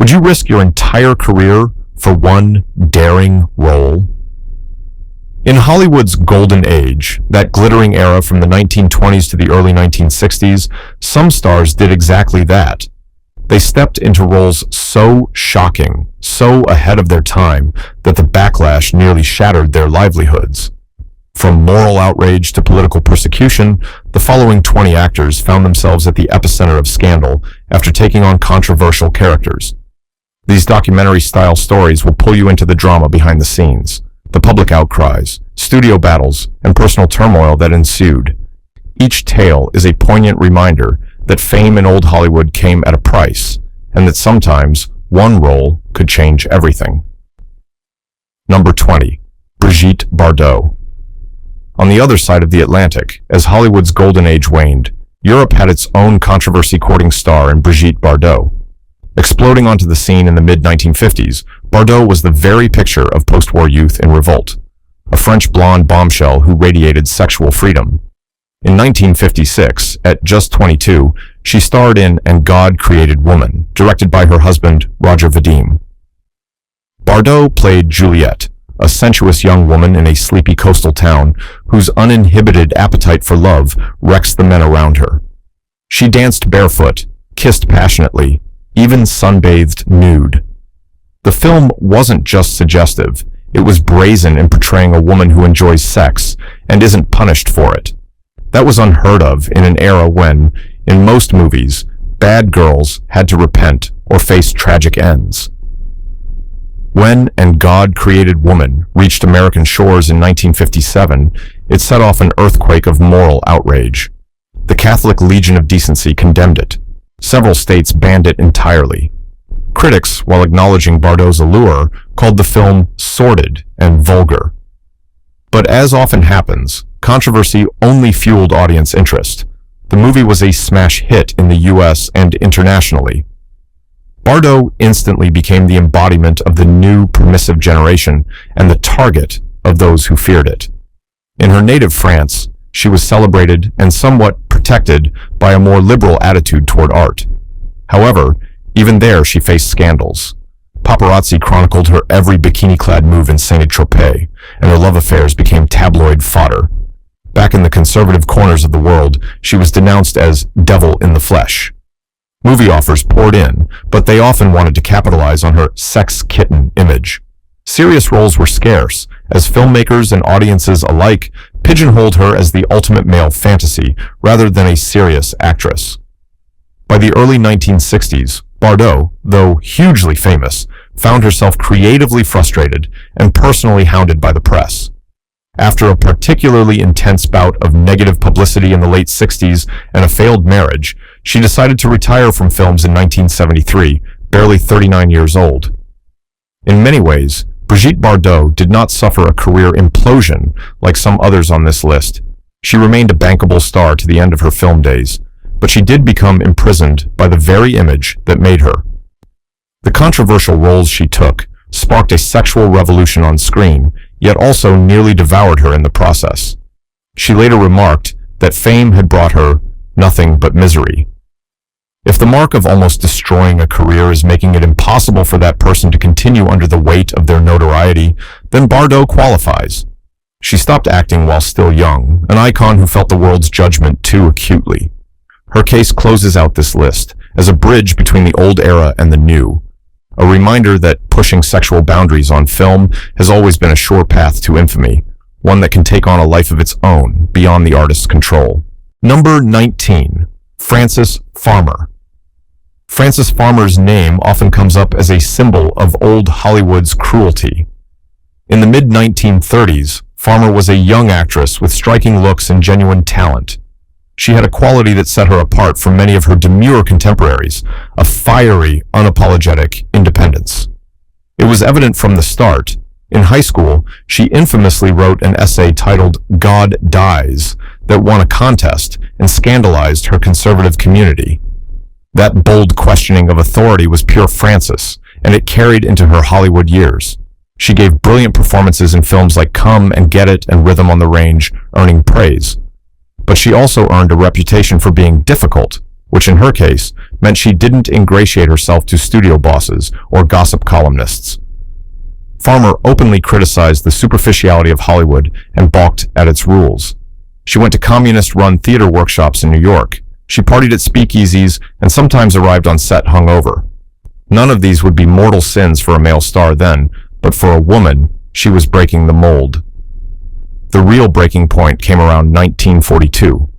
Would you risk your entire career for one daring role? In Hollywood's golden age, that glittering era from the 1920s to the early 1960s, some stars did exactly that. They stepped into roles so shocking, so ahead of their time, that the backlash nearly shattered their livelihoods. From moral outrage to political persecution, the following 20 actors found themselves at the epicenter of scandal after taking on controversial characters. These documentary-style stories will pull you into the drama behind the scenes, the public outcries, studio battles, and personal turmoil that ensued. Each tale is a poignant reminder that fame in old Hollywood came at a price, and that sometimes one role could change everything. Number 20. Brigitte Bardot. On the other side of the Atlantic, as Hollywood's golden age waned, Europe had its own controversy-courting star in Brigitte Bardot. Exploding onto the scene in the mid-1950s, Bardot was the very picture of post-war youth in revolt, a French blonde bombshell who radiated sexual freedom. In 1956, at just 22, she starred in And God Created Woman, directed by her husband, Roger Vadim. Bardot played Juliette, a sensuous young woman in a sleepy coastal town whose uninhibited appetite for love wrecks the men around her. She danced barefoot, kissed passionately, even sunbathed nude. The film wasn't just suggestive, it was brazen in portraying a woman who enjoys sex and isn't punished for it. That was unheard of in an era when, in most movies, bad girls had to repent or face tragic ends. When And God Created Woman reached American shores in 1957, it set off an earthquake of moral outrage. The Catholic Legion of Decency condemned it. Several states banned it entirely. Critics, while acknowledging Bardot's allure, called the film sordid and vulgar. But as often happens, controversy only fueled audience interest. The movie was a smash hit in the US and internationally. Bardot instantly became the embodiment of the new permissive generation and the target of those who feared it. In her native France, she was celebrated and somewhat protected by a more liberal attitude toward art. However, even there she faced scandals. Paparazzi chronicled her every bikini-clad move in Saint-Tropez, and her love affairs became tabloid fodder. Back in the conservative corners of the world, she was denounced as devil in the flesh. Movie offers poured in, but they often wanted to capitalize on her sex kitten image. Serious roles were scarce, as filmmakers and audiences alike pigeonholed her as the ultimate male fantasy rather than a serious actress. By the early 1960s, Bardot, though hugely famous, found herself creatively frustrated and personally hounded by the press. After a particularly intense bout of negative publicity in the late 60s and a failed marriage, she decided to retire from films in 1973, barely 39 years old. In many ways, Brigitte Bardot did not suffer a career implosion like some others on this list. She remained a bankable star to the end of her film days, but she did become imprisoned by the very image that made her. The controversial roles she took sparked a sexual revolution on screen, yet also nearly devoured her in the process. She later remarked that fame had brought her nothing but misery. If the mark of almost destroying a career is making it impossible for that person to continue under the weight of their notoriety, then Bardot qualifies. She stopped acting while still young, an icon who felt the world's judgment too acutely. Her case closes out this list as a bridge between the old era and the new, a reminder that pushing sexual boundaries on film has always been a sure path to infamy, one that can take on a life of its own beyond the artist's control. Number 19. Frances Farmer. Frances Farmer's name often comes up as a symbol of old Hollywood's cruelty. In the mid-1930s, Farmer was a young actress with striking looks and genuine talent. She had a quality that set her apart from many of her demure contemporaries, a fiery, unapologetic independence. It was evident from the start. In high school, she infamously wrote an essay titled God Dies that won a contest and scandalized her conservative community. That bold questioning of authority was pure Frances, and it carried into her Hollywood years. She gave brilliant performances in films like Come and Get It and Rhythm on the Range, earning praise. But she also earned a reputation for being difficult, which in her case meant she didn't ingratiate herself to studio bosses or gossip columnists. Farmer openly criticized the superficiality of Hollywood and balked at its rules. She went to communist-run theater workshops in New York. She partied at speakeasies and sometimes arrived on set hungover. None of these would be mortal sins for a male star then, but for a woman, she was breaking the mold. The real breaking point came around 1942.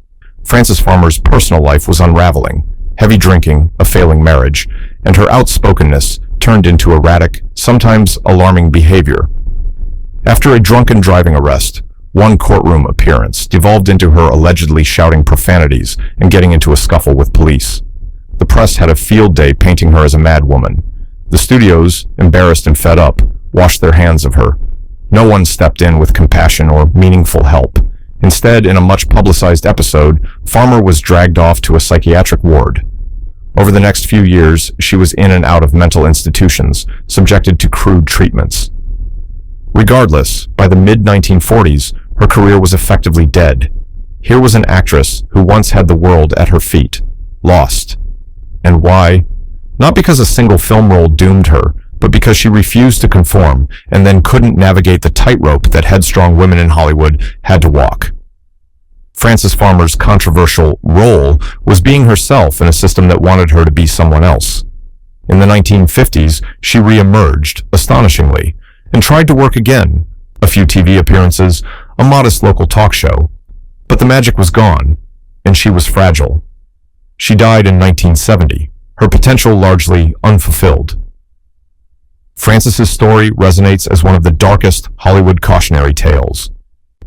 Frances Farmer's personal life was unraveling. Heavy drinking, a failing marriage, and her outspokenness turned into erratic, sometimes alarming behavior. After a drunken driving arrest, one courtroom appearance devolved into her allegedly shouting profanities and getting into a scuffle with police. The press had a field day painting her as a mad woman. The studios, embarrassed and fed up, washed their hands of her. No one stepped in with compassion or meaningful help. Instead, in a much publicized episode, Farmer was dragged off to a psychiatric ward. Over the next few years, she was in and out of mental institutions, subjected to crude treatments. Regardless, by the mid-1940s, her career was effectively dead. Here was an actress who once had the world at her feet, lost. And why? Not because a single film role doomed her, but because she refused to conform and then couldn't navigate the tightrope that headstrong women in Hollywood had to walk. Frances Farmer's controversial role was being herself in a system that wanted her to be someone else. In the 1950s, she re-emerged, astonishingly, and tried to work again. A few TV appearances, a modest local talk show. But the magic was gone, and she was fragile. She died in 1970, her potential largely unfulfilled. Frances's story resonates as one of the darkest Hollywood cautionary tales.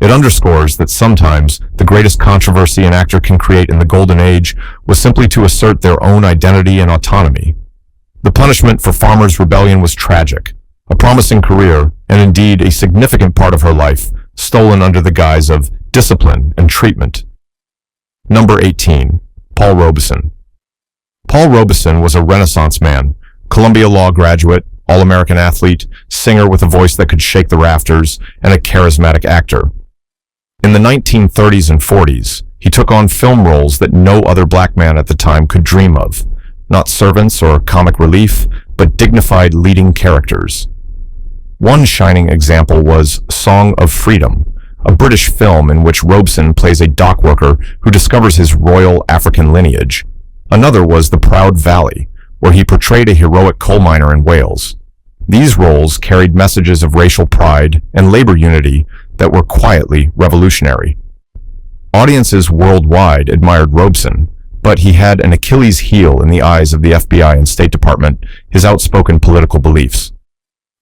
It underscores that sometimes the greatest controversy an actor can create in the golden age was simply to assert their own identity and autonomy. The punishment for Farmer's rebellion was tragic, a promising career, and indeed a significant part of her life, stolen under the guise of discipline and treatment. Number 18. Paul Robeson. Paul Robeson was a Renaissance man, Columbia Law graduate, All-American athlete, singer with a voice that could shake the rafters, and a charismatic actor. In the 1930s and 40s, he took on film roles that no other black man at the time could dream of. Not servants or comic relief, but dignified leading characters. One shining example was Song of Freedom, a British film in which Robeson plays a dock worker who discovers his royal African lineage. Another was The Proud Valley, where he portrayed a heroic coal miner in Wales. These roles carried messages of racial pride and labor unity that were quietly revolutionary. Audiences worldwide admired Robeson, but he had an Achilles heel in the eyes of the FBI and State Department, his outspoken political beliefs.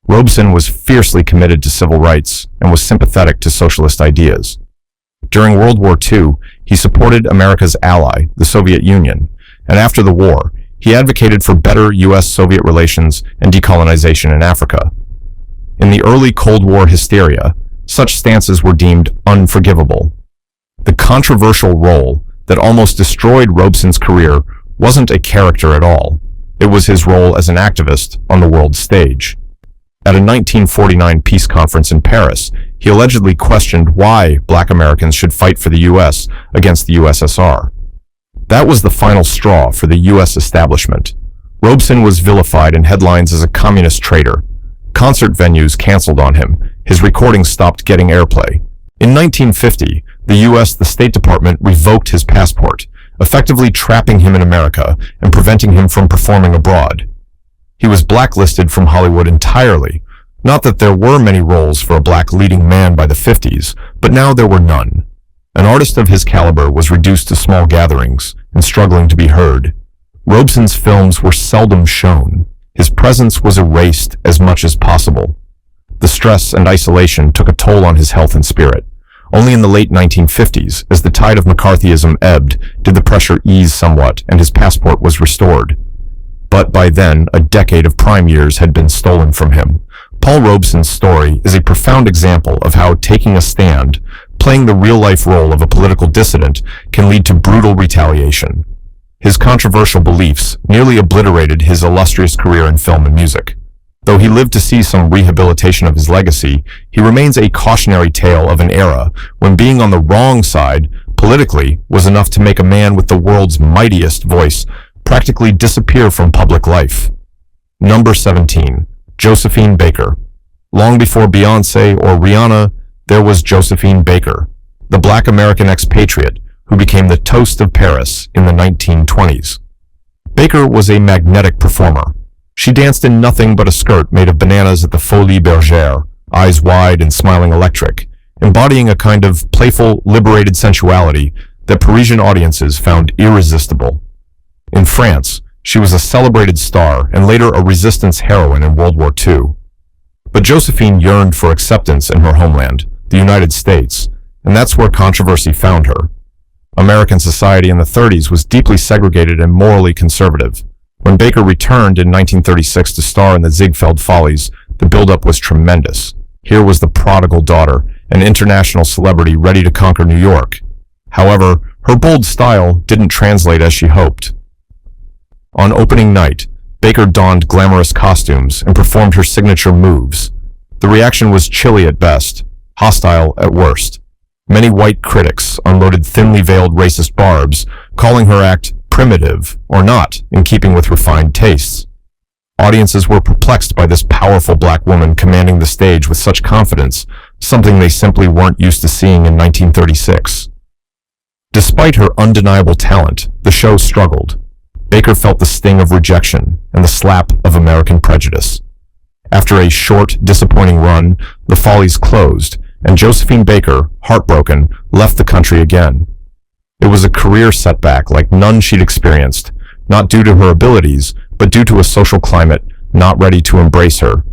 Robeson was fiercely committed to civil rights and was sympathetic to socialist ideas. During World War II, he supported America's ally, the Soviet Union, and after the war, he advocated for better U.S.-Soviet relations and decolonization in Africa. In the early Cold War hysteria, such stances were deemed unforgivable. The controversial role that almost destroyed Robeson's career wasn't a character at all. It was his role as an activist on the world stage. At a 1949 peace conference in Paris, he allegedly questioned why black Americans should fight for the U.S. against the USSR. That was the final straw for the U.S. establishment. Robeson was vilified in headlines as a communist traitor. Concert venues canceled on him. His recordings stopped getting airplay. In 1950, the State Department revoked his passport, effectively trapping him in America and preventing him from performing abroad. He was blacklisted from Hollywood entirely. Not that there were many roles for a black leading man by the 50s, but now there were none. An artist of his caliber was reduced to small gatherings and struggling to be heard. Robeson's films were seldom shown. His presence was erased as much as possible. The stress and isolation took a toll on his health and spirit. Only in the late 1950s, as the tide of McCarthyism ebbed, did the pressure ease somewhat and his passport was restored. But by then, a decade of prime years had been stolen from him. Paul Robeson's story is a profound example of how taking a stand, playing the real-life role of a political dissident, can lead to brutal retaliation. His controversial beliefs nearly obliterated his illustrious career in film and music. Though he lived to see some rehabilitation of his legacy, he remains a cautionary tale of an era when being on the wrong side, politically, was enough to make a man with the world's mightiest voice practically disappear from public life. Number 17. Josephine Baker. Long before Beyoncé or Rihanna, there was Josephine Baker, the black American expatriate who became the toast of Paris in the 1920s. Baker was a magnetic performer. She danced in nothing but a skirt made of bananas at the Folies Bergère, eyes wide and smiling electric, embodying a kind of playful, liberated sensuality that Parisian audiences found irresistible. In France, she was a celebrated star and later a resistance heroine in World War II. But Josephine yearned for acceptance in her homeland, the United States, and that's where controversy found her. American society in the 30s was deeply segregated and morally conservative. When Baker returned in 1936 to star in the Ziegfeld Follies, the buildup was tremendous. Here was the prodigal daughter, an international celebrity ready to conquer New York. However, her bold style didn't translate as she hoped. On opening night, Baker donned glamorous costumes and performed her signature moves. The reaction was chilly at best, hostile at worst. Many white critics unloaded thinly veiled racist barbs, calling her act primitive or not in keeping with refined tastes. Audiences were perplexed by this powerful black woman commanding the stage with such confidence, something they simply weren't used to seeing in 1936. Despite her undeniable talent, the show struggled. Baker felt the sting of rejection and the slap of American prejudice. After a short, disappointing run, the Follies closed, and Josephine Baker, heartbroken, left the country again. It was a career setback like none she'd experienced, not due to her abilities, but due to a social climate not ready to embrace her.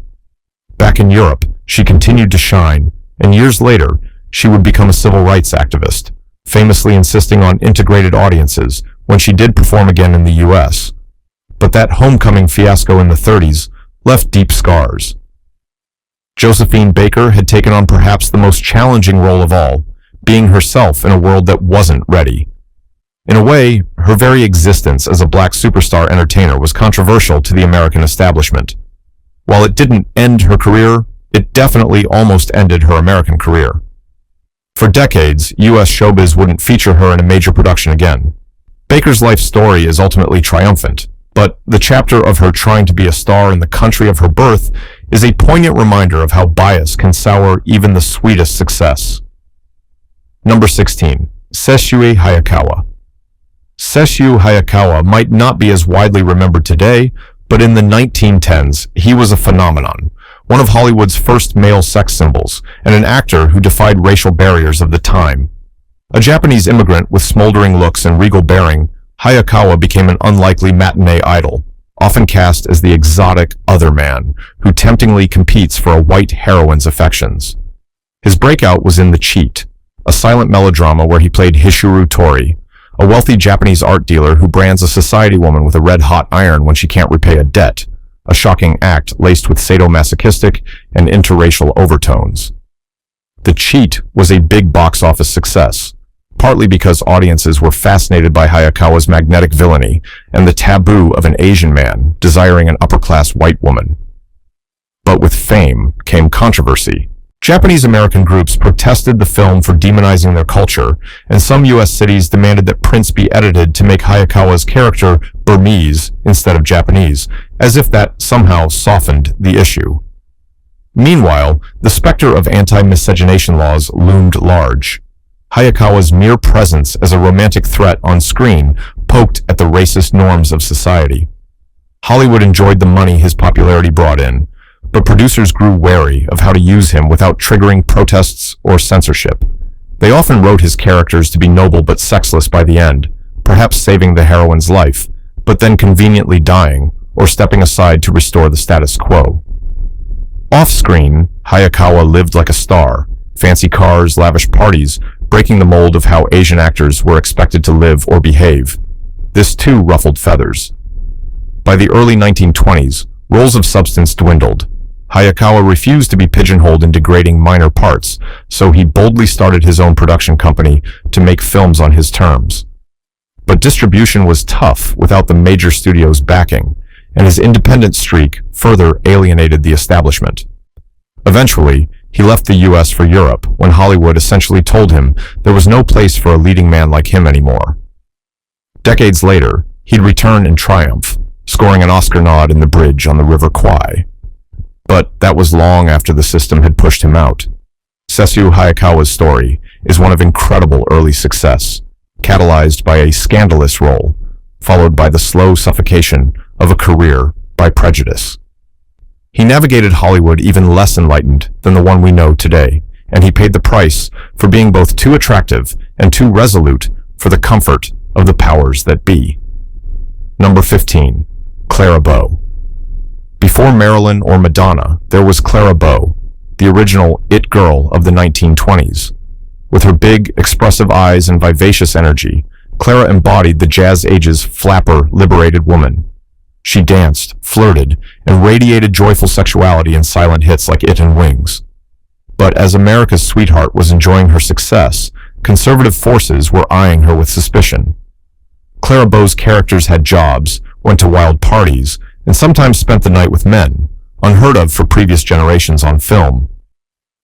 Back in Europe, she continued to shine, and years later, she would become a civil rights activist, famously insisting on integrated audiences when she did perform again in the US. But that homecoming fiasco in the 30s left deep scars. Josephine Baker had taken on perhaps the most challenging role of all, being herself in a world that wasn't ready. In a way, her very existence as a black superstar entertainer was controversial to the American establishment. While it didn't end her career, it definitely almost ended her American career. For decades, US showbiz wouldn't feature her in a major production again. Baker's life story is ultimately triumphant, but the chapter of her trying to be a star in the country of her birth is a poignant reminder of how bias can sour even the sweetest success. Number 16. Sessue Hayakawa. Sessue Hayakawa might not be as widely remembered today, but in the 1910s, he was a phenomenon, one of Hollywood's first male sex symbols, and an actor who defied racial barriers of the time. A Japanese immigrant with smoldering looks and regal bearing, Hayakawa became an unlikely matinee idol, often cast as the exotic other man, who temptingly competes for a white heroine's affections. His breakout was in The Cheat, a silent melodrama where he played Hishuru Tori, a wealthy Japanese art dealer who brands a society woman with a red-hot iron when she can't repay a debt, a shocking act laced with sadomasochistic and interracial overtones. The Cheat was a big box office success, partly because audiences were fascinated by Hayakawa's magnetic villainy and the taboo of an Asian man desiring an upper-class white woman. But with fame came controversy. Japanese-American groups protested the film for demonizing their culture, and some U.S. cities demanded that prints be edited to make Hayakawa's character Burmese instead of Japanese, as if that somehow softened the issue. Meanwhile, the specter of anti-miscegenation laws loomed large. Hayakawa's mere presence as a romantic threat on screen poked at the racist norms of society. Hollywood enjoyed the money his popularity brought in, but producers grew wary of how to use him without triggering protests or censorship. They often wrote his characters to be noble but sexless by the end, perhaps saving the heroine's life, but then conveniently dying or stepping aside to restore the status quo. Off-screen, Hayakawa lived like a star, fancy cars, lavish parties, breaking the mold of how Asian actors were expected to live or behave. This too ruffled feathers. By the early 1920s, roles of substance dwindled. Hayakawa refused to be pigeonholed in degrading minor parts, so he boldly started his own production company to make films on his terms. But distribution was tough without the major studios backing, and his independent streak further alienated the establishment. Eventually, he left the US for Europe when Hollywood essentially told him there was no place for a leading man like him anymore. Decades later, he'd return in triumph, scoring an Oscar nod in The Bridge on the River Kwai. But that was long after the system had pushed him out. Sessue Hayakawa's story is one of incredible early success, catalyzed by a scandalous role, followed by the slow suffocation of a career by prejudice. He navigated Hollywood even less enlightened than the one we know today, and he paid the price for being both too attractive and too resolute for the comfort of the powers that be. Number 15. Clara Bow. Before Marilyn or Madonna, there was Clara Bow, the original it girl of the 1920s. With her big, expressive eyes and vivacious energy, Clara embodied the Jazz Age's flapper, liberated woman. She danced, flirted, and radiated joyful sexuality in silent hits like It and Wings. But as America's sweetheart was enjoying her success, conservative forces were eyeing her with suspicion. Clara Bow's characters had jobs, went to wild parties, and sometimes spent the night with men, unheard of for previous generations on film.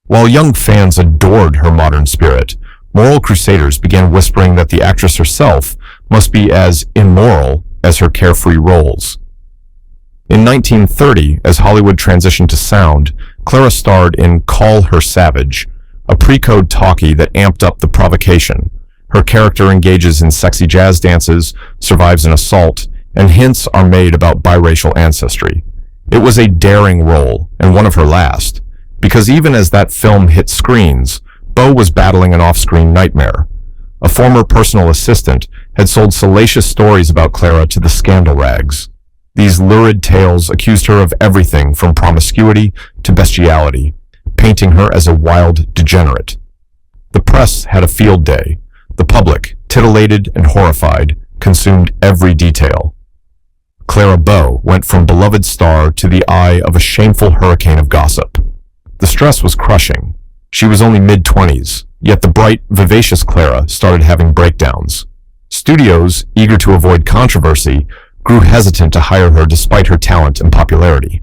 While young fans adored her modern spirit, moral crusaders began whispering that the actress herself must be as immoral as her carefree roles. In 1930, as Hollywood transitioned to sound, Clara starred in Call Her Savage, a pre-code talkie that amped up the provocation. Her character engages in sexy jazz dances, survives an assault, and hints are made about biracial ancestry. It was a daring role, and one of her last, because even as that film hit screens, Bow was battling an off-screen nightmare. A former personal assistant had sold salacious stories about Clara to the scandal rags. These lurid tales accused her of everything from promiscuity to bestiality, painting her as a wild degenerate. The press had a field day. The public, titillated and horrified, consumed every detail. Clara Bow went from beloved star to the eye of a shameful hurricane of gossip. The stress was crushing. She was only mid-20s, yet the bright, vivacious Clara started having breakdowns. Studios, eager to avoid controversy, grew hesitant to hire her despite her talent and popularity.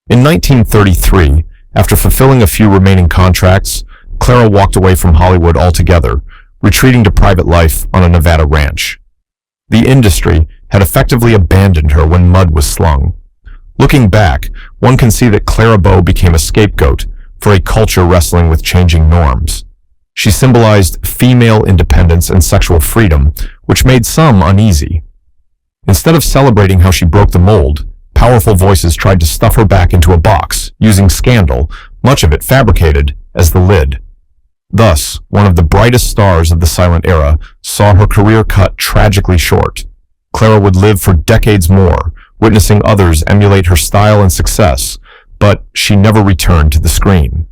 In 1933, after fulfilling a few remaining contracts, Clara walked away from Hollywood altogether, retreating to private life on a Nevada ranch. The industry had effectively abandoned her when mud was slung. Looking back, one can see that Clara Bow became a scapegoat for a culture wrestling with changing norms. She symbolized female independence and sexual freedom, which made some uneasy. Instead of celebrating how she broke the mold, powerful voices tried to stuff her back into a box, using scandal, much of it fabricated, as the lid. Thus, one of the brightest stars of the silent era saw her career cut tragically short. Clara would live for decades more, witnessing others emulate her style and success, but she never returned to the screen.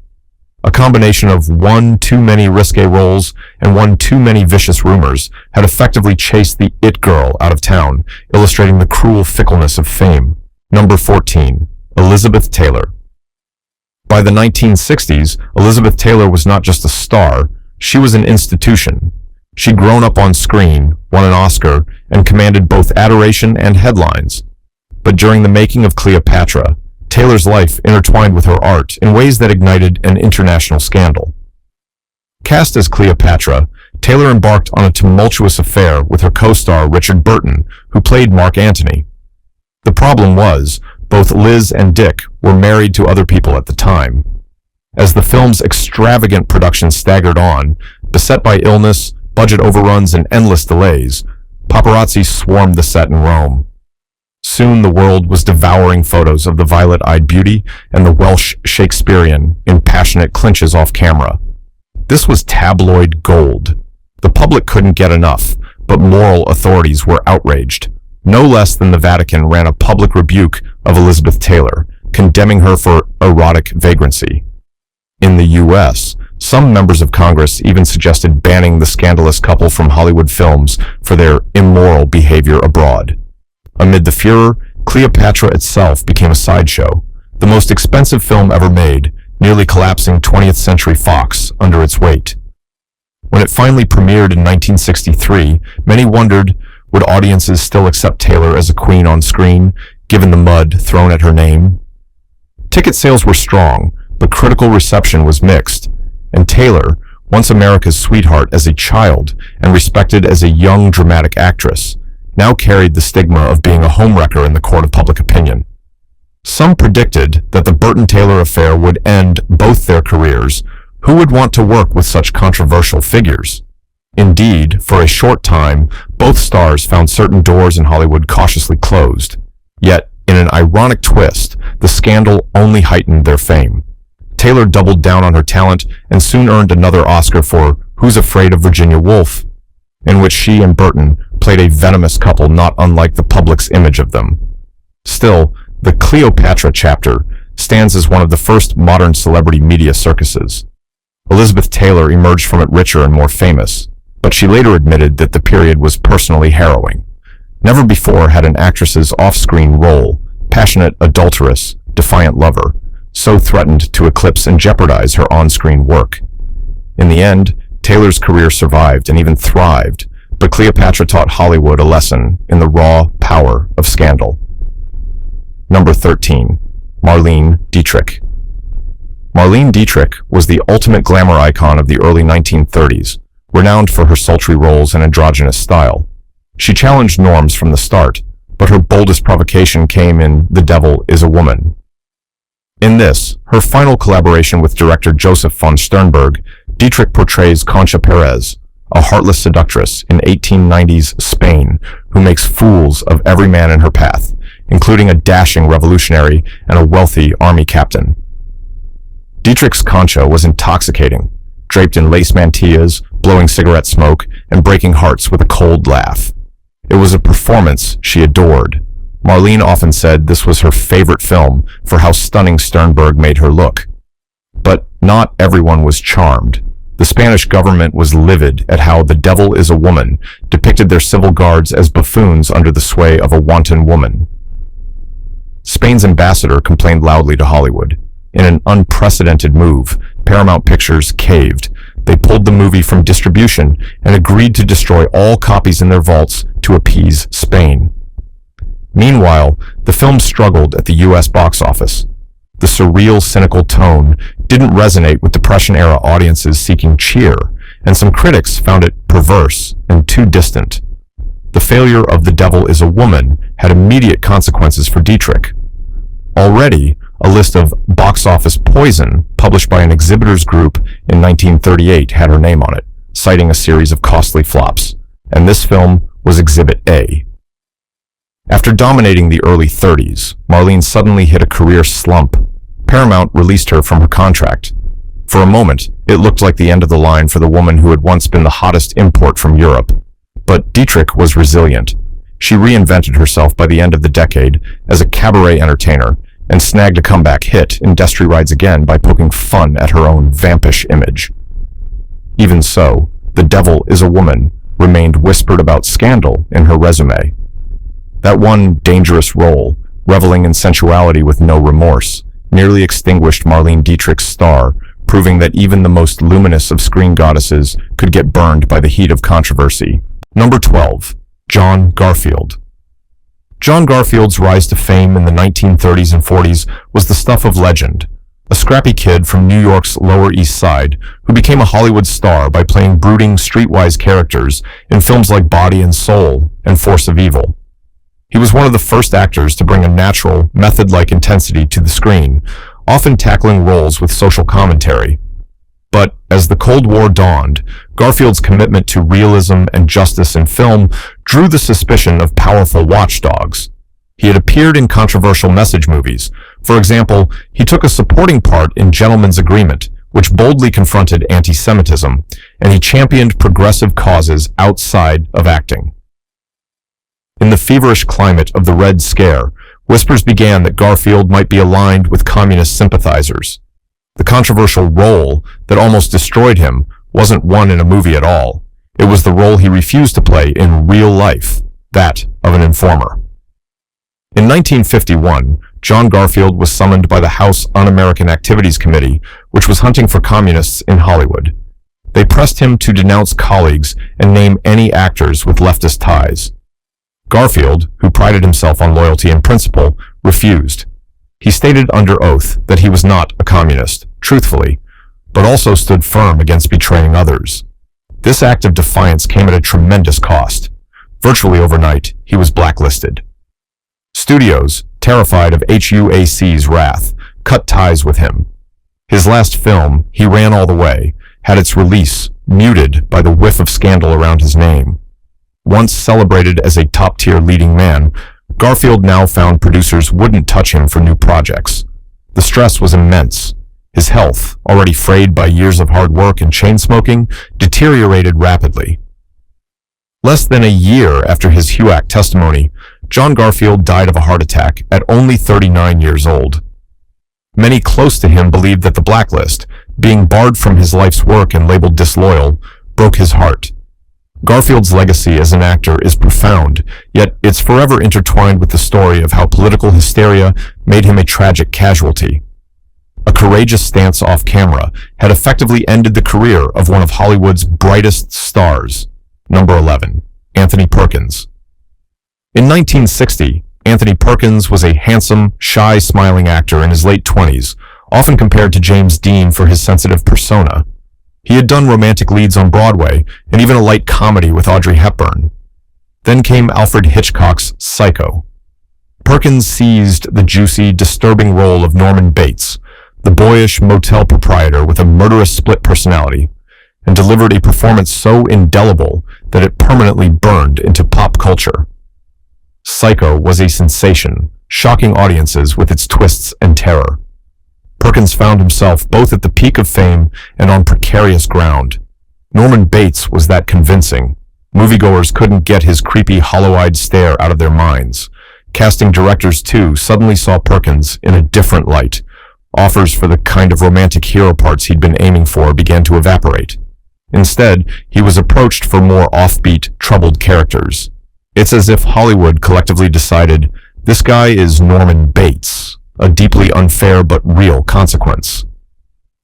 A combination of one too many risque roles and one too many vicious rumors had effectively chased the it girl out of town, illustrating the cruel fickleness of fame. Number 14. Elizabeth Taylor. By the 1960s, Elizabeth Taylor was not just a star, she was an institution. She'd grown up on screen, won an Oscar, and commanded both adoration and headlines. But during the making of Cleopatra, Taylor's life intertwined with her art in ways that ignited an international scandal. Cast as Cleopatra, Taylor embarked on a tumultuous affair with her co-star Richard Burton, who played Mark Antony. The problem was, both Liz and Dick were married to other people at the time. As the film's extravagant production staggered on, beset by illness, budget overruns, and endless delays, paparazzi swarmed the set in Rome. Soon the world was devouring photos of the violet-eyed beauty and the Welsh Shakespearean in passionate clinches off camera. This was tabloid gold. The public couldn't get enough, but moral authorities were outraged. No less than the Vatican ran a public rebuke of Elizabeth Taylor, condemning her for erotic vagrancy. In the U.S., some members of Congress even suggested banning the scandalous couple from Hollywood films for their immoral behavior abroad. Amid the furor, Cleopatra itself became a sideshow, the most expensive film ever made, nearly collapsing 20th Century Fox under its weight. When it finally premiered in 1963, many wondered, would audiences still accept Taylor as a queen on screen, given the mud thrown at her name? Ticket sales were strong, but critical reception was mixed, and Taylor, once America's sweetheart as a child and respected as a young dramatic actress, now carried the stigma of being a homewrecker in the court of public opinion. Some predicted that the Burton-Taylor affair would end both their careers. Who would want to work with such controversial figures? Indeed, for a short time, both stars found certain doors in Hollywood cautiously closed. Yet, in an ironic twist, the scandal only heightened their fame. Taylor doubled down on her talent and soon earned another Oscar for Who's Afraid of Virginia Woolf, in which she and Burton played a venomous couple not unlike the public's image of them. Still, the Cleopatra chapter stands as one of the first modern celebrity media circuses. Elizabeth Taylor emerged from it richer and more famous, but she later admitted that the period was personally harrowing. Never before had an actress's off-screen role, passionate adulteress, defiant lover, so threatened to eclipse and jeopardize her on-screen work. In the end, Taylor's career survived and even thrived, but Cleopatra taught Hollywood a lesson in the raw power of scandal. Number 13. Marlene Dietrich. Marlene Dietrich was the ultimate glamour icon of the early 1930s, renowned for her sultry roles and androgynous style. She challenged norms from the start, but her boldest provocation came in The Devil is a Woman. In this, her final collaboration with director Joseph von Sternberg, Dietrich portrays Concha Perez, a heartless seductress in 1890s Spain who makes fools of every man in her path, including a dashing revolutionary and a wealthy army captain. Dietrich's Concha was intoxicating, draped in lace mantillas, blowing cigarette smoke, and breaking hearts with a cold laugh. It was a performance she adored. Marlene often said this was her favorite film for how stunning Sternberg made her look. But not everyone was charmed. The Spanish government was livid at how The Devil is a Woman depicted their civil guards as buffoons under the sway of a wanton woman. Spain's ambassador complained loudly to Hollywood. In an unprecedented move, Paramount Pictures caved. They pulled the movie from distribution and agreed to destroy all copies in their vaults to appease Spain. Meanwhile, the film struggled at the U.S. box office. The surreal, cynical tone didn't resonate with Depression-era audiences seeking cheer, and some critics found it perverse and too distant. The failure of The Devil is a Woman had immediate consequences for Dietrich. Already, a list of box office poison published by an exhibitors group in 1938 had her name on it, citing a series of costly flops, and this film was Exhibit A. After dominating the early 30s, Marlene suddenly hit a career slump. Paramount released her from her contract. For a moment, it looked like the end of the line for the woman who had once been the hottest import from Europe. But Dietrich was resilient. She reinvented herself by the end of the decade as a cabaret entertainer and snagged a comeback hit in Destry Rides Again by poking fun at her own vampish image. Even so, The Devil is a Woman remained whispered about scandal in her resume. That one dangerous role, reveling in sensuality with no remorse, nearly extinguished Marlene Dietrich's star, proving that even the most luminous of screen goddesses could get burned by the heat of controversy. Number 12. John Garfield. John Garfield's rise to fame in the 1930s and 40s was the stuff of legend. A scrappy kid from New York's Lower East Side who became a Hollywood star by playing brooding, streetwise characters in films like Body and Soul and Force of Evil. He was one of the first actors to bring a natural, method-like intensity to the screen, often tackling roles with social commentary. But as the Cold War dawned, Garfield's commitment to realism and justice in film drew the suspicion of powerful watchdogs. He had appeared in controversial message movies. For example, he took a supporting part in Gentleman's Agreement, which boldly confronted anti-Semitism, and he championed progressive causes outside of acting. In the feverish climate of the Red Scare, whispers began that Garfield might be aligned with communist sympathizers. The controversial role that almost destroyed him wasn't one in a movie at all. It was the role he refused to play in real life, that of an informer. In 1951, John Garfield was summoned by the House Un-American Activities Committee, which was hunting for communists in Hollywood. They pressed him to denounce colleagues and name any actors with leftist ties. Garfield, who prided himself on loyalty and principle, refused. He stated under oath that he was not a communist, truthfully, but also stood firm against betraying others. This act of defiance came at a tremendous cost. Virtually overnight, he was blacklisted. Studios, terrified of HUAC's wrath, cut ties with him. His last film, He Ran All the Way, had its release muted by the whiff of scandal around his name. Once celebrated as a top-tier leading man, Garfield now found producers wouldn't touch him for new projects. The stress was immense. His health, already frayed by years of hard work and chain-smoking, deteriorated rapidly. Less than a year after his HUAC testimony, John Garfield died of a heart attack at only 39 years old. Many close to him believed that the blacklist, being barred from his life's work and labeled disloyal, broke his heart. Garfield's legacy as an actor is profound, yet it's forever intertwined with the story of how political hysteria made him a tragic casualty. A courageous stance off camera had effectively ended the career of one of Hollywood's brightest stars. Number 11. Anthony Perkins. In 1960, Anthony Perkins was a handsome, shy, smiling actor in his late 20s, often compared to James Dean for his sensitive persona. He had done romantic leads on Broadway and even a light comedy with Audrey Hepburn. Then came Alfred Hitchcock's Psycho. Perkins seized the juicy, disturbing role of Norman Bates, the boyish motel proprietor with a murderous split personality, and delivered a performance so indelible that it permanently burned into pop culture. Psycho was a sensation, shocking audiences with its twists and terror. Perkins found himself both at the peak of fame and on precarious ground. Norman Bates was that convincing. Moviegoers couldn't get his creepy, hollow-eyed stare out of their minds. Casting directors, too, suddenly saw Perkins in a different light. Offers for the kind of romantic hero parts he'd been aiming for began to evaporate. Instead, he was approached for more offbeat, troubled characters. It's as if Hollywood collectively decided, this guy is Norman Bates, a deeply unfair but real consequence.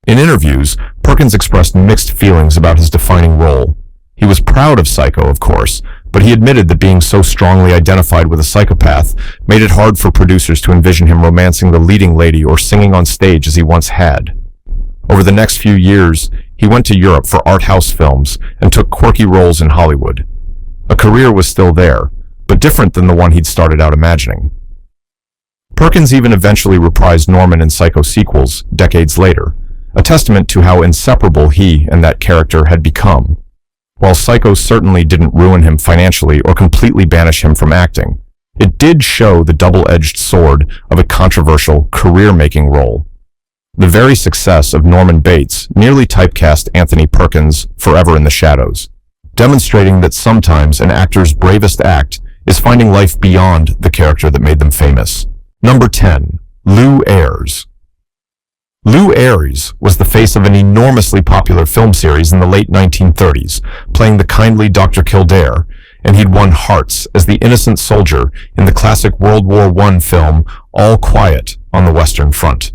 In interviews, Perkins expressed mixed feelings about his defining role. He was proud of Psycho, of course, but he admitted that being so strongly identified with a psychopath made it hard for producers to envision him romancing the leading lady or singing on stage as he once had. Over the next few years, he went to Europe for art house films and took quirky roles in Hollywood. A career was still there, but different than the one he'd started out imagining. Perkins even eventually reprised Norman in Psycho sequels decades later, a testament to how inseparable he and that character had become. While Psycho certainly didn't ruin him financially or completely banish him from acting, it did show the double-edged sword of a controversial, career-making role. The very success of Norman Bates nearly typecast Anthony Perkins forever in the shadows, demonstrating that sometimes an actor's bravest act is finding life beyond the character that made them famous. Number 10. Lew Ayres. Lew Ayres was the face of an enormously popular film series in the late 1930s, playing the kindly Dr. Kildare, and he'd won hearts as the innocent soldier in the classic World War I film All Quiet on the Western Front.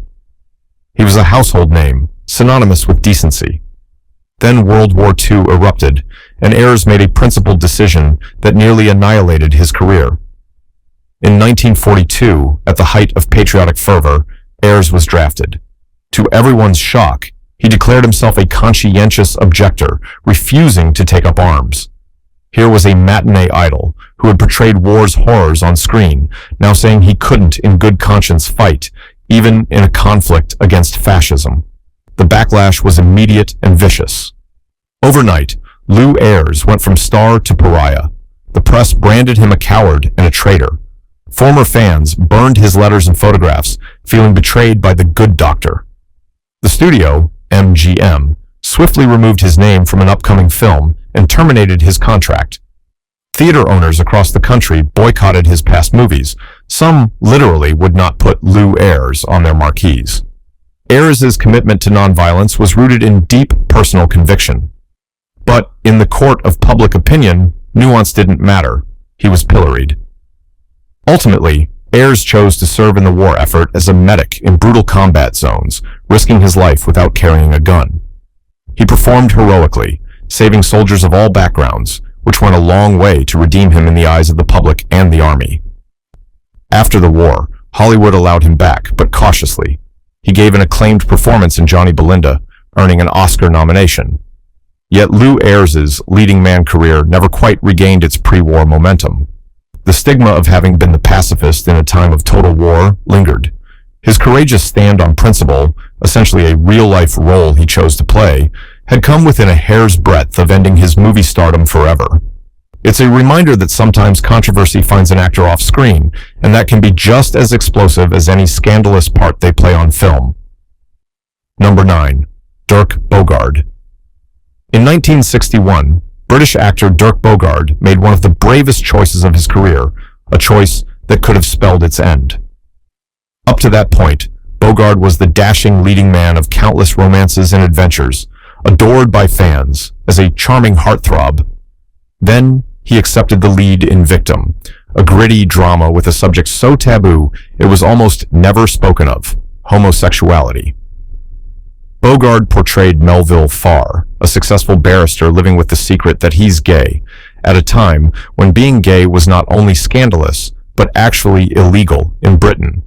He was a household name, synonymous with decency. Then World War II erupted, and Ayres made a principled decision that nearly annihilated his career. In 1942, at the height of patriotic fervor, Ayres was drafted. To everyone's shock, he declared himself a conscientious objector, refusing to take up arms. Here was a matinee idol who had portrayed war's horrors on screen, now saying he couldn't in good conscience fight, even in a conflict against fascism. The backlash was immediate and vicious. Overnight, Lew Ayres went from star to pariah. The press branded him a coward and a traitor. Former fans burned his letters and photographs, feeling betrayed by the good doctor. The studio, MGM, swiftly removed his name from an upcoming film and terminated his contract. Theater owners across the country boycotted his past movies. Some literally would not put Lew Ayres on their marquees. Ayres' commitment to nonviolence was rooted in deep personal conviction. But in the court of public opinion, nuance didn't matter. He was pilloried. Ultimately, Ayres chose to serve in the war effort as a medic in brutal combat zones, risking his life without carrying a gun. He performed heroically, saving soldiers of all backgrounds, which went a long way to redeem him in the eyes of the public and the army. After the war, Hollywood allowed him back, but cautiously. He gave an acclaimed performance in Johnny Belinda, earning an Oscar nomination. Yet Lew Ayres' leading man career never quite regained its pre-war momentum. The stigma of having been the pacifist in a time of total war lingered. His courageous stand on principle, essentially a real-life role he chose to play, had come within a hair's breadth of ending his movie stardom forever. It's a reminder that sometimes controversy finds an actor off screen, and that can be just as explosive as any scandalous part they play on film. Number 9. Dirk Bogarde. In 1961, British actor Dirk Bogarde made one of the bravest choices of his career, a choice that could have spelled its end. Up to that point, Bogarde was the dashing leading man of countless romances and adventures, adored by fans as a charming heartthrob. Then he accepted the lead in Victim, a gritty drama with a subject so taboo it was almost never spoken of: homosexuality. Bogarde portrayed Melville Farr, a successful barrister living with the secret that he's gay, at a time when being gay was not only scandalous, but actually illegal in Britain.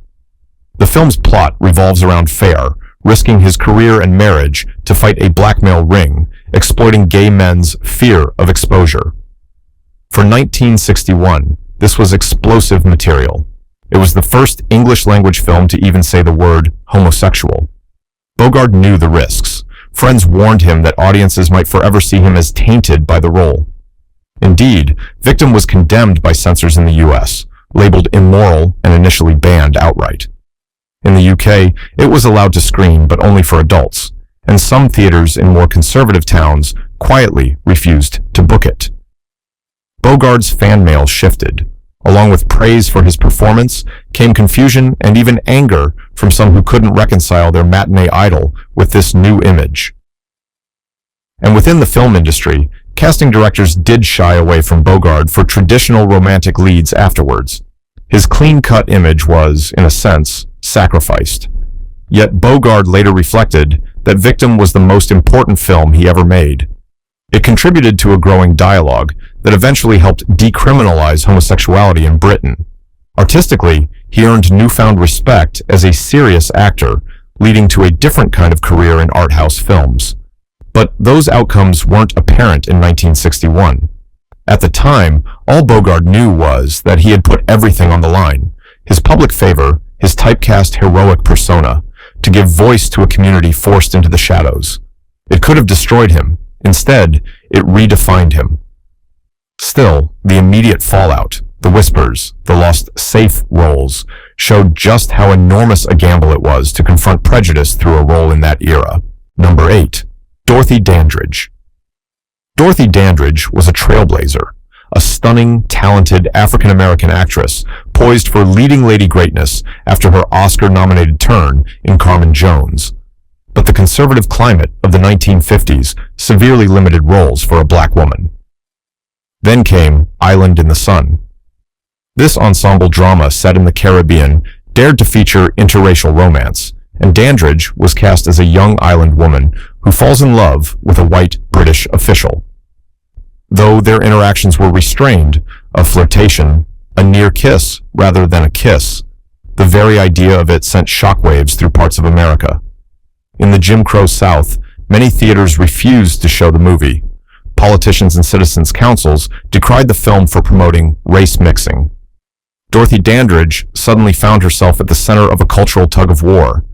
The film's plot revolves around Farr risking his career and marriage to fight a blackmail ring, exploiting gay men's fear of exposure. For 1961, this was explosive material. It was the first English-language film to even say the word homosexual. Bogarde knew the risks. Friends warned him that audiences might forever see him as tainted by the role. Indeed, Victim was condemned by censors in the US, labeled immoral and initially banned outright. In the UK, it was allowed to screen, but only for adults, and some theaters in more conservative towns quietly refused to book it. Bogarde's fan mail shifted. Along with praise for his performance came confusion and even anger from some who couldn't reconcile their matinee idol with this new image. And within the film industry, casting directors did shy away from Bogarde for traditional romantic leads afterwards. His clean-cut image was, in a sense, sacrificed. Yet Bogarde later reflected that Victim was the most important film he ever made. It contributed to a growing dialogue that eventually helped decriminalize homosexuality in Britain. Artistically, he earned newfound respect as a serious actor, leading to a different kind of career in art house films. But those outcomes weren't apparent in 1961. At the time, all Bogarde knew was that he had put everything on the line: his public favor, his typecast heroic persona, to give voice to a community forced into the shadows. It could have destroyed him. Instead, it redefined him. Still, the immediate fallout, the whispers, the lost safe roles, showed just how enormous a gamble it was to confront prejudice through a role in that era. Number 8. Dorothy Dandridge. Dorothy Dandridge was a trailblazer, a stunning, talented African-American actress poised for leading lady greatness after her Oscar-nominated turn in Carmen Jones. But the conservative climate of the 1950s severely limited roles for a black woman. Then came Island in the Sun. This ensemble drama set in the Caribbean dared to feature interracial romance, and Dandridge was cast as a young island woman who falls in love with a white British official. Though their interactions were restrained, a flirtation, a near kiss rather than a kiss, the very idea of it sent shockwaves through parts of America. In the Jim Crow South, many theaters refused to show the movie. Politicians and citizens' councils decried the film for promoting race mixing. Dorothy Dandridge suddenly found herself at the center of a cultural tug-of-war.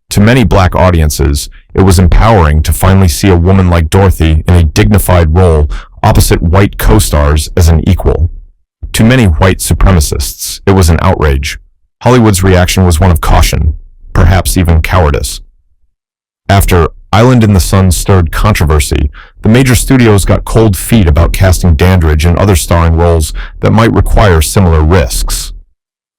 To many black audiences, it was empowering to finally see a woman like Dorothy in a dignified role opposite white co-stars as an equal. To many white supremacists, it was an outrage. Hollywood's reaction was one of caution, perhaps even cowardice. After Island in the Sun stirred controversy, the major studios got cold feet about casting Dandridge in other starring roles that might require similar risks.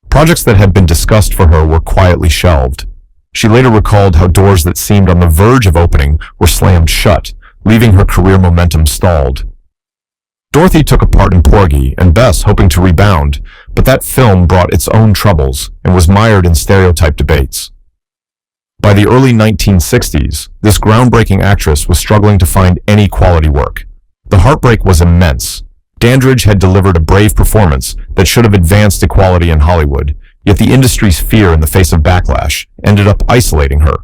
Projects that had been discussed for her were quietly shelved. She later recalled how doors that seemed on the verge of opening were slammed shut, leaving her career momentum stalled. Dorothy took a part in Porgy and Bess, hoping to rebound, but that film brought its own troubles and was mired in stereotype debates. By the early 1960s, this groundbreaking actress was struggling to find any quality work. The heartbreak was immense. Dandridge had delivered a brave performance that should have advanced equality in Hollywood, yet the industry's fear in the face of backlash ended up isolating her.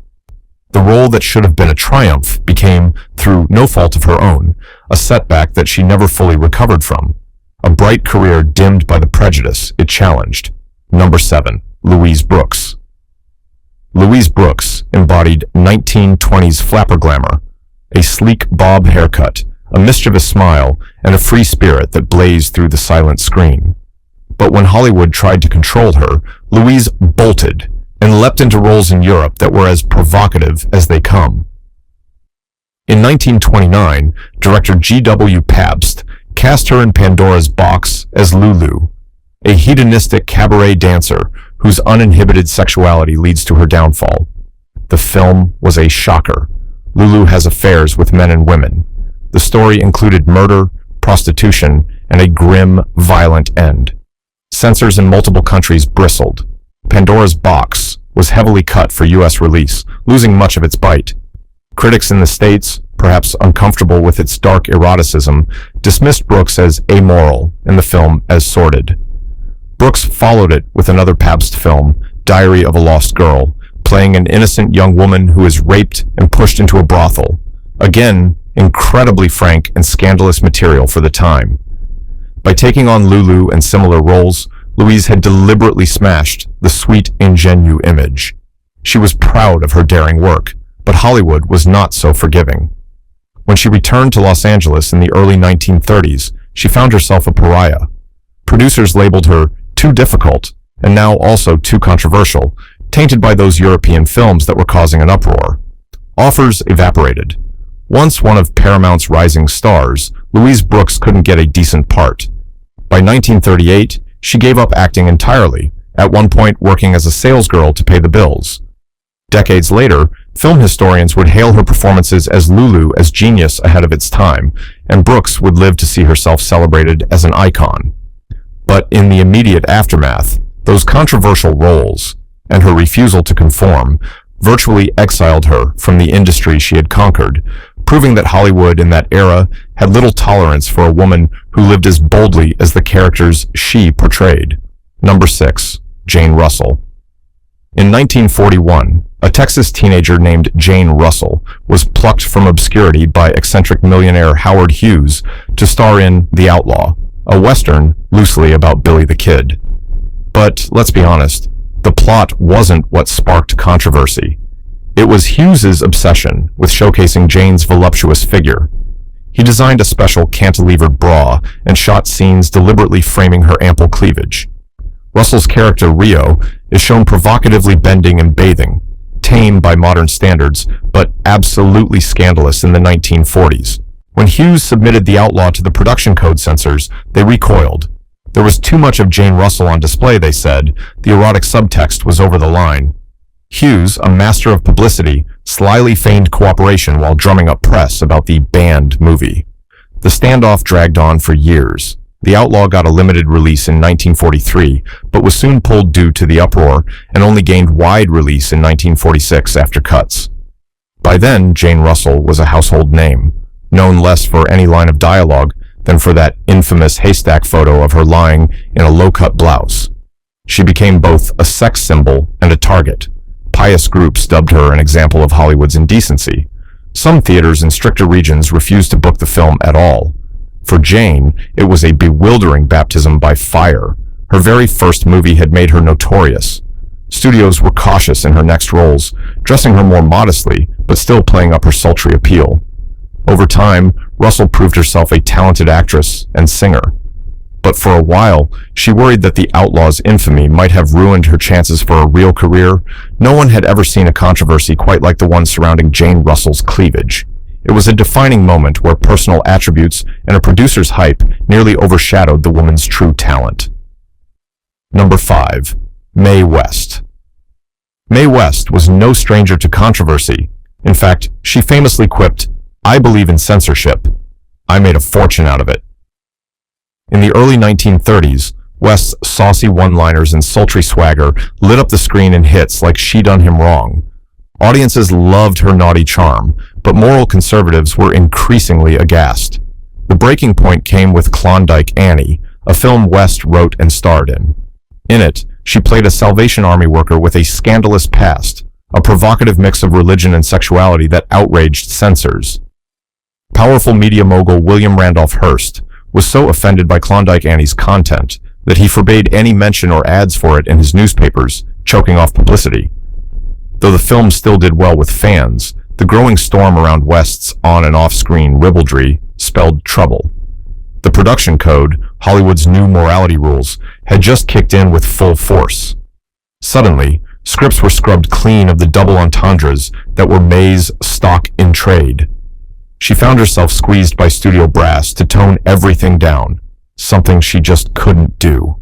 The role that should have been a triumph became, through no fault of her own, a setback that she never fully recovered from. A bright career dimmed by the prejudice it challenged. Number 7. Louise Brooks. Louise Brooks embodied 1920s flapper glamour, a sleek bob haircut, a mischievous smile, and a free spirit that blazed through the silent screen. But when Hollywood tried to control her, Louise bolted and leapt into roles in Europe that were as provocative as they come. In 1929, director G.W. Pabst cast her in Pandora's Box as Lulu, a hedonistic cabaret dancer whose uninhibited sexuality leads to her downfall. The film was a shocker. Lulu has affairs with men and women. The story included murder, prostitution, and a grim, violent end. Censors in multiple countries bristled. Pandora's Box was heavily cut for U.S. release, losing much of its bite. Critics in the States, perhaps uncomfortable with its dark eroticism, dismissed Brooks as amoral and the film as sordid. Brooks followed it with another Pabst film, Diary of a Lost Girl, playing an innocent young woman who is raped and pushed into a brothel. Again, incredibly frank and scandalous material for the time. By taking on Lulu and similar roles, Louise had deliberately smashed the sweet ingenue image. She was proud of her daring work, but Hollywood was not so forgiving. When she returned to Los Angeles in the early 1930s, she found herself a pariah. Producers labeled her too difficult, and now also too controversial, tainted by those European films that were causing an uproar. Offers evaporated. Once one of Paramount's rising stars, Louise Brooks couldn't get a decent part. By 1938, she gave up acting entirely, at one point working as a salesgirl to pay the bills. Decades later, film historians would hail her performances as Lulu as genius ahead of its time, and Brooks would live to see herself celebrated as an icon. But in the immediate aftermath, those controversial roles, and her refusal to conform, virtually exiled her from the industry she had conquered, proving that Hollywood in that era had little tolerance for a woman who lived as boldly as the characters she portrayed. Number 6. Jane Russell. In 1941, a Texas teenager named Jane Russell was plucked from obscurity by eccentric millionaire Howard Hughes to star in The Outlaw, a Western loosely about Billy the Kid. But let's be honest, the plot wasn't what sparked controversy. It was Hughes's obsession with showcasing Jane's voluptuous figure. He designed a special cantilevered bra and shot scenes deliberately framing her ample cleavage. Russell's character, Rio, is shown provocatively bending and bathing, tame by modern standards, but absolutely scandalous in the 1940s. When Hughes submitted The Outlaw to the production code censors, they recoiled. There was too much of Jane Russell on display, they said. The erotic subtext was over the line. Hughes, a master of publicity, slyly feigned cooperation while drumming up press about the banned movie. The standoff dragged on for years. The Outlaw got a limited release in 1943, but was soon pulled due to the uproar and only gained wide release in 1946 after cuts. By then, Jane Russell was a household name, known less for any line of dialogue than for that infamous haystack photo of her lying in a low-cut blouse. She became both a sex symbol and a target. Pious groups dubbed her an example of Hollywood's indecency. Some theaters in stricter regions refused to book the film at all. For Jane, it was a bewildering baptism by fire. Her very first movie had made her notorious. Studios were cautious in her next roles, dressing her more modestly, but still playing up her sultry appeal. Over time, Russell proved herself a talented actress and singer. But for a while, she worried that The Outlaw's infamy might have ruined her chances for a real career. No one had ever seen a controversy quite like the one surrounding Jane Russell's cleavage. It was a defining moment where personal attributes and a producer's hype nearly overshadowed the woman's true talent. Number 5. Mae West. Mae West was no stranger to controversy. In fact, she famously quipped, "I believe in censorship. I made a fortune out of it." In the early 1930s, West's saucy one-liners and sultry swagger lit up the screen in hits like She Done Him Wrong. Audiences loved her naughty charm, but moral conservatives were increasingly aghast. The breaking point came with Klondike Annie, a film West wrote and starred in. In it, she played a Salvation Army worker with a scandalous past, a provocative mix of religion and sexuality that outraged censors. Powerful media mogul William Randolph Hearst was so offended by Klondike Annie's content that he forbade any mention or ads for it in his newspapers, choking off publicity. Though the film still did well with fans, the growing storm around West's on- and off-screen ribaldry spelled trouble. The production code, Hollywood's new morality rules, had just kicked in with full force. Suddenly, scripts were scrubbed clean of the double entendres that were Mae's stock in trade. She found herself squeezed by studio brass to tone everything down, something she just couldn't do.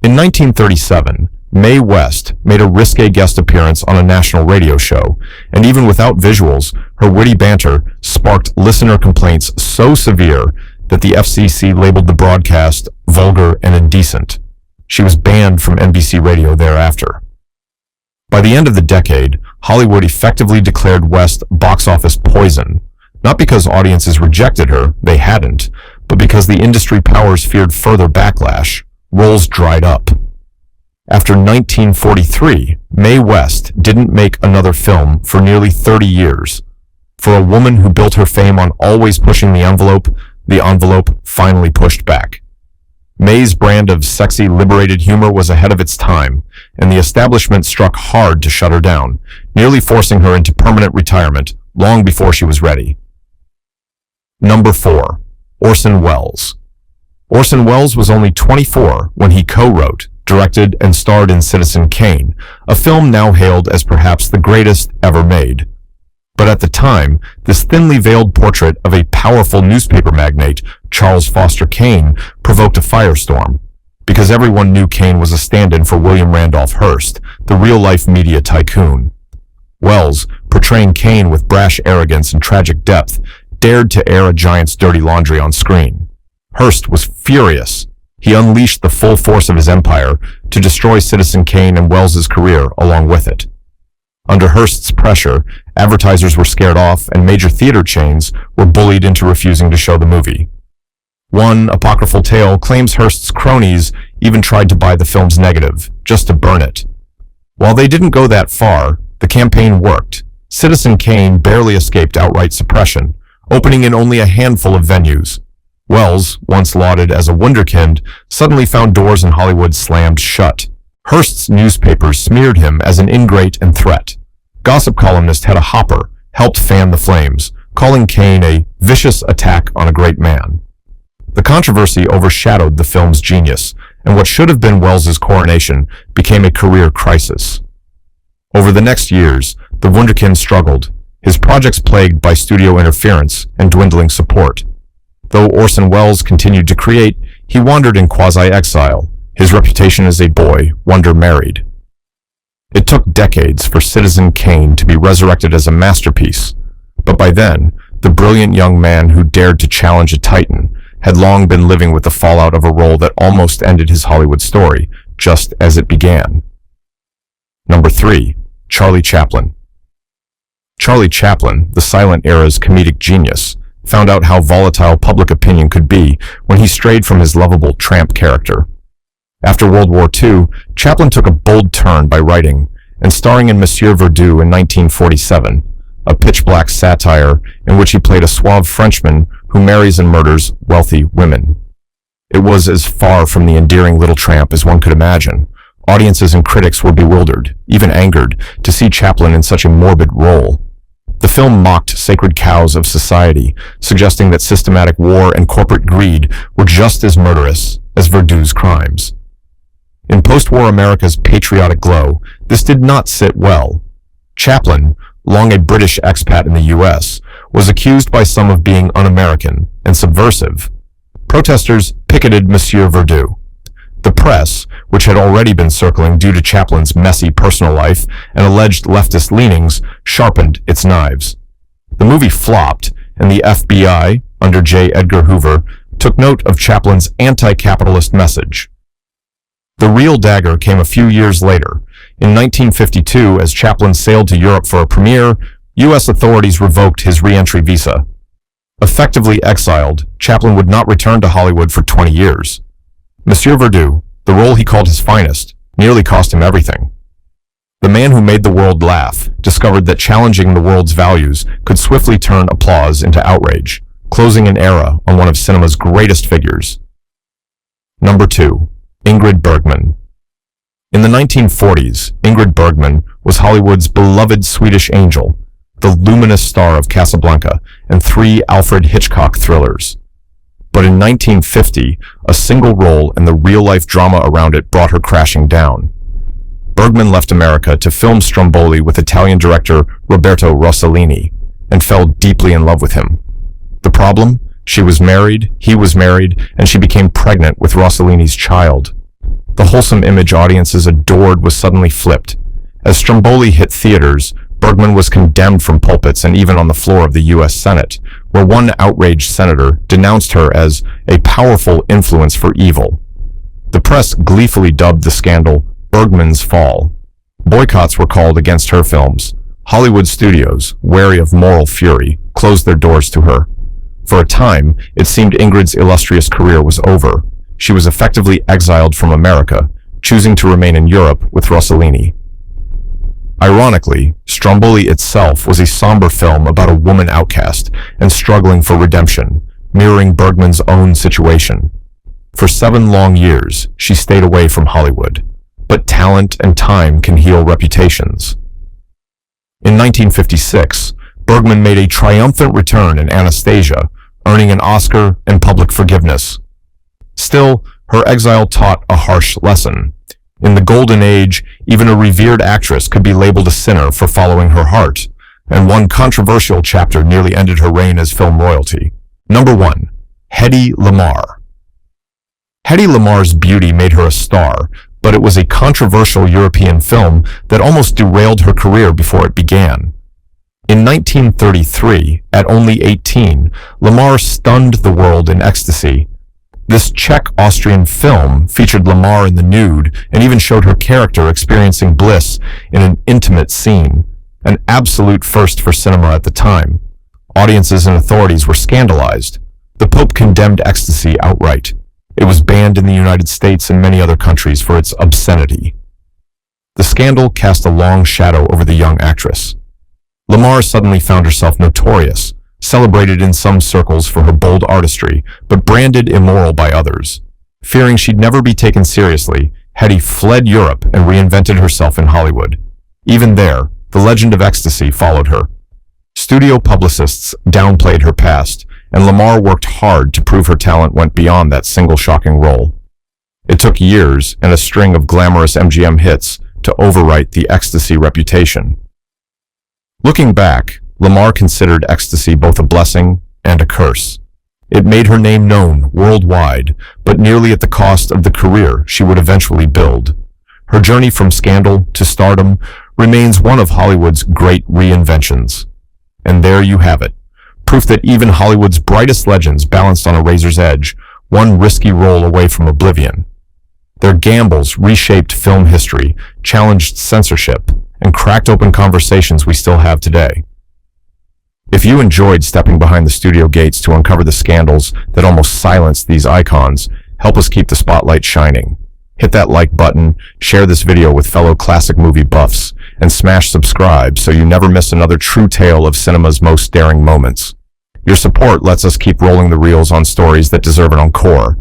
In 1937, Mae West made a risque guest appearance on a national radio show, and even without visuals, her witty banter sparked listener complaints so severe that the FCC labeled the broadcast vulgar and indecent. She was banned from NBC radio thereafter. By the end of the decade, Hollywood effectively declared West box office poison, not because audiences rejected her, they hadn't, but because the industry powers feared further backlash. Roles dried up. After 1943, Mae West didn't make another film for nearly 30 years. For a woman who built her fame on always pushing the envelope finally pushed back. Mae's brand of sexy, liberated humor was ahead of its time, and the establishment struck hard to shut her down, nearly forcing her into permanent retirement long before she was ready. Number 4. Orson Welles. Orson Welles was only 24 when he co-wrote, directed, and starred in Citizen Kane, a film now hailed as perhaps the greatest ever made. But at the time, this thinly veiled portrait of a powerful newspaper magnate, Charles Foster Kane, provoked a firestorm, because everyone knew Kane was a stand-in for William Randolph Hearst, the real-life media tycoon. Welles, portraying Kane with brash arrogance and tragic depth, dared to air a giant's dirty laundry on screen. Hearst was furious. He unleashed the full force of his empire to destroy Citizen Kane and Welles's career along with it. Under Hearst's pressure, advertisers were scared off and major theater chains were bullied into refusing to show the movie. One apocryphal tale claims Hearst's cronies even tried to buy the film's negative, just to burn it. While they didn't go that far, the campaign worked. Citizen Kane barely escaped outright suppression, opening in only a handful of venues. Welles, once lauded as a wunderkind, suddenly found doors in Hollywood slammed shut. Hearst's newspapers smeared him as an ingrate and threat. Gossip columnist Hedy Lamarr helped fan the flames, calling Kane a vicious attack on a great man. The controversy overshadowed the film's genius, and what should have been Welles's coronation became a career crisis. Over the next years, the wunderkind struggled, his projects plagued by studio interference and dwindling support. Though Orson Welles continued to create, he wandered in quasi-exile, his reputation as a boy wonder married. It took decades for Citizen Kane to be resurrected as a masterpiece, but by then, the brilliant young man who dared to challenge a titan had long been living with the fallout of a role that almost ended his Hollywood story, just as it began. Number 3. Charlie Chaplin. Charlie Chaplin, the silent era's comedic genius, found out how volatile public opinion could be when he strayed from his lovable tramp character. After World War II, Chaplin took a bold turn by writing and starring in Monsieur Verdoux in 1947, a pitch-black satire in which he played a suave Frenchman who marries and murders wealthy women. It was as far from the endearing little tramp as one could imagine. Audiences and critics were bewildered, even angered, to see Chaplin in such a morbid role. The film mocked sacred cows of society, suggesting that systematic war and corporate greed were just as murderous as Verdoux's crimes. In post-war America's patriotic glow, this did not sit well. Chaplin, long a British expat in the U.S., was accused by some of being un-American and subversive. Protesters picketed Monsieur Verdoux. The press, which had already been circling due to Chaplin's messy personal life and alleged leftist leanings, sharpened its knives. The movie flopped, and the FBI, under J. Edgar Hoover, took note of Chaplin's anti-capitalist message. The real dagger came a few years later. In 1952, as Chaplin sailed to Europe for a premiere, U.S. authorities revoked his re-entry visa. Effectively exiled, Chaplin would not return to Hollywood for 20 years. Monsieur Verdoux, the role he called his finest, nearly cost him everything. The man who made the world laugh discovered that challenging the world's values could swiftly turn applause into outrage, closing an era on one of cinema's greatest figures. Number 2. Ingrid Bergman. In the 1940s, Ingrid Bergman was Hollywood's beloved Swedish angel, the luminous star of Casablanca and 3 Alfred Hitchcock thrillers. But in 1950, a single role and the real-life drama around it brought her crashing down. Bergman left America to film Stromboli with Italian director Roberto Rossellini and fell deeply in love with him. The problem? She was married, he was married, and she became pregnant with Rossellini's child. The wholesome image audiences adored was suddenly flipped. As Stromboli hit theaters, Bergman was condemned from pulpits and even on the floor of the U.S. Senate, where one outraged senator denounced her as a powerful influence for evil. The press gleefully dubbed the scandal Bergman's Fall. Boycotts were called against her films. Hollywood studios, wary of moral fury, closed their doors to her. For a time, it seemed Ingrid's illustrious career was over. She was effectively exiled from America, choosing to remain in Europe with Rossellini. Ironically, Stromboli itself was a somber film about a woman outcast and struggling for redemption, mirroring Bergman's own situation. For 7 long years, she stayed away from Hollywood, but talent and time can heal reputations. In 1956, Bergman made a triumphant return in Anastasia, earning an Oscar and public forgiveness. Still, her exile taught a harsh lesson. In the Golden Age, even a revered actress could be labeled a sinner for following her heart, and one controversial chapter nearly ended her reign as film royalty. Number 1. Hedy Lamarr. Hedy Lamarr's beauty made her a star, but it was a controversial European film that almost derailed her career before it began. In 1933, at only 18, Lamarr stunned the world in ecstasy. This Czech-Austrian film featured Lamarr in the nude and even showed her character experiencing bliss in an intimate scene, an absolute first for cinema at the time. Audiences and authorities were scandalized. The Pope condemned ecstasy outright. It was banned in the United States and many other countries for its obscenity. The scandal cast a long shadow over the young actress. Lamarr suddenly found herself notorious, celebrated in some circles for her bold artistry, but branded immoral by others. Fearing she'd never be taken seriously, Hedy fled Europe and reinvented herself in Hollywood. Even there, the legend of ecstasy followed her. Studio publicists downplayed her past, and Lamarr worked hard to prove her talent went beyond that single shocking role. It took years and a string of glamorous MGM hits to overwrite the ecstasy reputation. Looking back, Lamarr considered ecstasy both a blessing and a curse. It made her name known worldwide, but nearly at the cost of the career she would eventually build. Her journey from scandal to stardom remains one of Hollywood's great reinventions. And there you have it, proof that even Hollywood's brightest legends balanced on a razor's edge, one risky role away from oblivion. Their gambles reshaped film history, challenged censorship, and cracked open conversations we still have today. If you enjoyed stepping behind the studio gates to uncover the scandals that almost silenced these icons, help us keep the spotlight shining. Hit that like button, share this video with fellow classic movie buffs, and smash subscribe so you never miss another true tale of cinema's most daring moments. Your support lets us keep rolling the reels on stories that deserve an encore,